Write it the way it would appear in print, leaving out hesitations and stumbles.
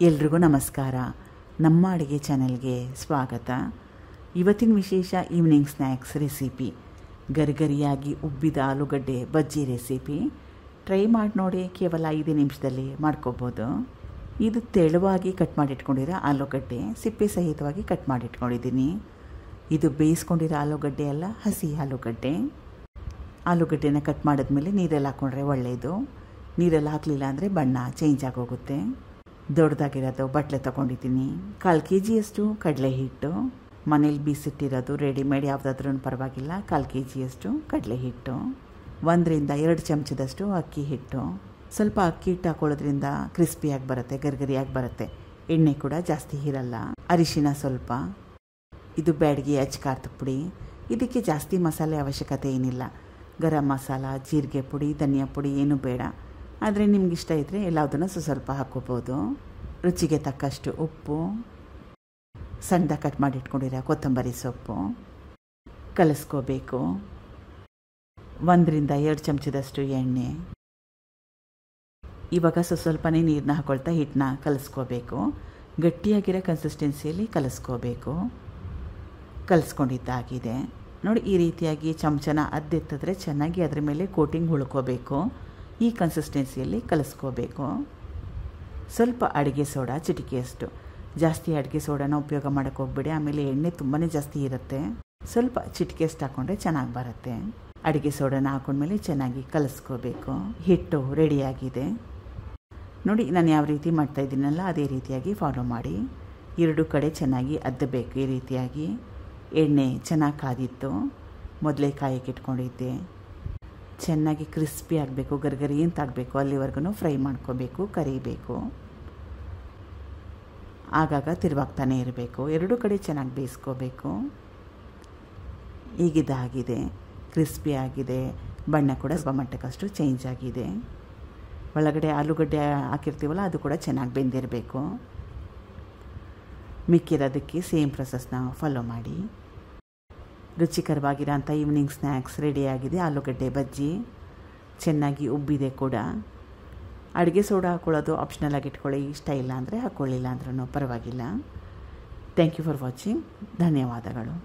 ಎಲ್ರಿಗೂ ನಮಸ್ಕಾರ. ನಮ್ಮ ಅಡುಗೆ ಚಾನೆಲ್ಗೆ ಸ್ವಾಗತ. ಇವತ್ತಿನ ವಿಶೇಷ ಈವ್ನಿಂಗ್ ಸ್ನ್ಯಾಕ್ಸ್ ರೆಸಿಪಿ ಗರಿಗರಿಯಾಗಿ ಉಬ್ಬಿದ ಆಲೂಗಡ್ಡೆ ಬಜ್ಜಿ ರೆಸಿಪಿ. ಟ್ರೈ ಮಾಡಿ ನೋಡಿ, ಕೇವಲ 5 ನಿಮಿಷದಲ್ಲಿ ಮಾಡ್ಕೋಬೋದು. ಇದು ತೆಳುವಾಗಿ ಕಟ್ ಮಾಡಿಟ್ಕೊಂಡಿರೋ ಆಲೂಗಡ್ಡೆ, ಸಿಪ್ಪೆ ಸಹಿತವಾಗಿ ಕಟ್ ಮಾಡಿಟ್ಕೊಂಡಿದ್ದೀನಿ. ಇದು ಬೇಯಿಸ್ಕೊಂಡಿರೋ ಆಲೂಗಡ್ಡೆ ಅಲ್ಲ, ಹಸಿ ಆಲೂಗಡ್ಡೆ. ಆಲೂಗಡ್ಡೆನ ಕಟ್ ಮಾಡಿದ್ಮೇಲೆ ನೀರಲ್ಲಿ ಹಾಕ್ಕೊಂಡ್ರೆ ಒಳ್ಳೆಯದು. ನೀರಲ್ಲಿ ಹಾಕಲಿಲ್ಲ ಅಂದರೆ ಬಣ್ಣ ಚೇಂಜ್ ಆಗೋಗುತ್ತೆ. ದೊಡ್ಡದಾಗಿರೋದು ಬಟ್ಲೆ ತೊಗೊಂಡಿದ್ದೀನಿ. 1/4 kg ಕಡಲೆ ಹಿಟ್ಟು, ಮನೇಲಿ ಬೀಸಿಟ್ಟಿರೋದು ರೆಡಿಮೇಡ್ ಯಾವುದಾದ್ರೂ ಪರವಾಗಿಲ್ಲ. 1/4 kg ಕಡಲೆ ಹಿಟ್ಟು, 1 ರಿಂದ 2 ಚಮಚದಷ್ಟು ಅಕ್ಕಿ ಹಿಟ್ಟು. ಸ್ವಲ್ಪ ಅಕ್ಕಿ ಹಿಟ್ಟು ಹಾಕೊಳ್ಳೋದ್ರಿಂದ ಕ್ರಿಸ್ಪಿಯಾಗಿ ಬರುತ್ತೆ, ಗರಿಗರಿಯಾಗಿ ಬರುತ್ತೆ. ಎಣ್ಣೆ ಕೂಡ ಜಾಸ್ತಿ ಇರಲ್ಲ. ಅರಿಶಿನ ಸ್ವಲ್ಪ. ಇದು ಬ್ಯಾಡಗಿ ಅಚ್ಕಾರದ ಪುಡಿ. ಇದಕ್ಕೆ ಜಾಸ್ತಿ ಮಸಾಲೆ ಅವಶ್ಯಕತೆ ಏನಿಲ್ಲ. ಗರಂ ಮಸಾಲ, ಜೀರಿಗೆ ಪುಡಿ, ಧನಿಯಾ ಪುಡಿ ಏನೂ ಬೇಡ. ಆದರೆ ನಿಮಗಿಷ್ಟ ಇದ್ದರೆ ಎಲ್ಲದನ್ನು ಸ್ವಲ್ಪ ಹಾಕ್ಕೋಬೋದು. ರುಚಿಗೆ ತಕ್ಕಷ್ಟು ಉಪ್ಪು, ಸಣ್ಣದಾಗಿ ಕಟ್ ಮಾಡಿಟ್ಕೊಂಡಿರೋ ಕೊತ್ತಂಬರಿ ಸೊಪ್ಪು. ಕಲಿಸ್ಕೋಬೇಕು. 1 ರಿಂದ 2 ಚಮಚದಷ್ಟು ಎಣ್ಣೆ. ಇವಾಗ ಸ್ವಲ್ಪನೇ ನೀರನ್ನ ಹಾಕೊಳ್ತಾ ಹಿಟ್ಟನ್ನ ಕಲಿಸ್ಕೋಬೇಕು. ಗಟ್ಟಿಯಾಗಿರೋ ಕನ್ಸಿಸ್ಟೆನ್ಸಿಯಲ್ಲಿ ಕಲಿಸ್ಕೋಬೇಕು. ಕಲಿಸ್ಕೊಂಡಿದ್ದಾಗಿದೆ ನೋಡಿ. ಈ ರೀತಿಯಾಗಿ ಚಮಚನ ಅದ್ದೆತ್ತಿದ್ರೆ ಚೆನ್ನಾಗಿ ಅದರ ಮೇಲೆ ಕೋಟಿಂಗ್ ಉಳ್ಕೋಬೇಕು. ಈ ಕನ್ಸಿಸ್ಟೆನ್ಸಿಯಲ್ಲಿ ಕಲಿಸ್ಕೋಬೇಕು. ಸ್ವಲ್ಪ ಅಡುಗೆ ಸೋಡಾ ಚಿಟಿಕೆಯಷ್ಟು. ಜಾಸ್ತಿ ಅಡುಗೆ ಸೋಡಾನ ಉಪಯೋಗ ಮಾಡೋಕ್ಕೆ ಹೋಗ್ಬೇಡಿ, ಆಮೇಲೆ ಎಣ್ಣೆ ತುಂಬಾ ಜಾಸ್ತಿ ಇರುತ್ತೆ. ಸ್ವಲ್ಪ ಚಿಟಿಕೆಯಷ್ಟು ಹಾಕ್ಕೊಂಡ್ರೆ ಚೆನ್ನಾಗಿ ಬರುತ್ತೆ. ಅಡುಗೆ ಸೋಡಾನ ಹಾಕೊಂಡ್ಮೇಲೆ ಚೆನ್ನಾಗಿ ಕಲಿಸ್ಕೋಬೇಕು. ಹಿಟ್ಟು ರೆಡಿಯಾಗಿದೆ ನೋಡಿ. ನಾನು ಯಾವ ರೀತಿ ಮಾಡ್ತಾಯಿದ್ದೀನಲ್ಲ ಅದೇ ರೀತಿಯಾಗಿ ಫಾಲೋ ಮಾಡಿ. 2 ಕಡೆ ಚೆನ್ನಾಗಿ ಅದ್ದಬೇಕು. ಈ ರೀತಿಯಾಗಿ ಎಣ್ಣೆ ಚೆನ್ನಾಗಿ ಕಾದಿತ್ತು. ಮೊದಲೇ ಕಾಯಕ್ಕೆ ಇಟ್ಕೊಂಡಿದ್ದೆ. ಚೆನ್ನಾಗಿ ಕ್ರಿಸ್ಪಿ ಆಗಬೇಕು, ಗರಿಗರಿ ಅಂತ ಆಗಬೇಕು. ಅಲ್ಲಿವರೆಗೂ ಫ್ರೈ ಮಾಡ್ಕೋಬೇಕು, ಕರಿಬೇಕು. ಆಗಾಗ ತಿರುವಾಗ್ತಾನೆ ಇರಬೇಕು. 2 ಕಡೆ ಚೆನ್ನಾಗಿ ಬೇಯಿಸ್ಕೋಬೇಕು. ಈಗಿದಾಗಿದೆ, ಕ್ರಿಸ್ಪಿ ಆಗಿದೆ. ಬಣ್ಣ ಕೂಡ ಸ್ವಲ್ಪ ಮಟ್ಟಕ್ಕಷ್ಟು ಚೇಂಜ್ ಆಗಿದೆ. ಒಳಗಡೆ ಆಲೂಗಡ್ಡೆ ಹಾಕಿರ್ತೀವಲ್ಲ ಅದು ಕೂಡ ಚೆನ್ನಾಗಿ ಬೆಂದಿರಬೇಕು. ಮಿಕ್ಕಿರೋದಕ್ಕೆ ಸೇಮ್ ಪ್ರೊಸೆಸ್ನ ಫಾಲೋ ಮಾಡಿ. ರುಚಿಕರವಾಗಿರೋಂಥ ಈವ್ನಿಂಗ್ ಸ್ನ್ಯಾಕ್ಸ್ ರೆಡಿಯಾಗಿದೆ. ಆಲೂಗಡ್ಡೆ ಬಜ್ಜಿ ಚೆನ್ನಾಗಿ ಉಬ್ಬಿದೆ ಕೂಡ. ಅಡುಗೆ ಸೋಡಾ ಹಾಕ್ಕೊಳ್ಳೋದು ಆಪ್ಷನಲ್ ಆಗಿ ಇಟ್ಕೊಳ್ಳಿ. ಇಷ್ಟ ಇಲ್ಲ ಅಂದರೆ ಹಾಕ್ಕೊಳ್ಳಿಲ್ಲ ಅಂದ್ರೂ ಪರವಾಗಿಲ್ಲ. Thank you for watching. ಧನ್ಯವಾದಗಳು.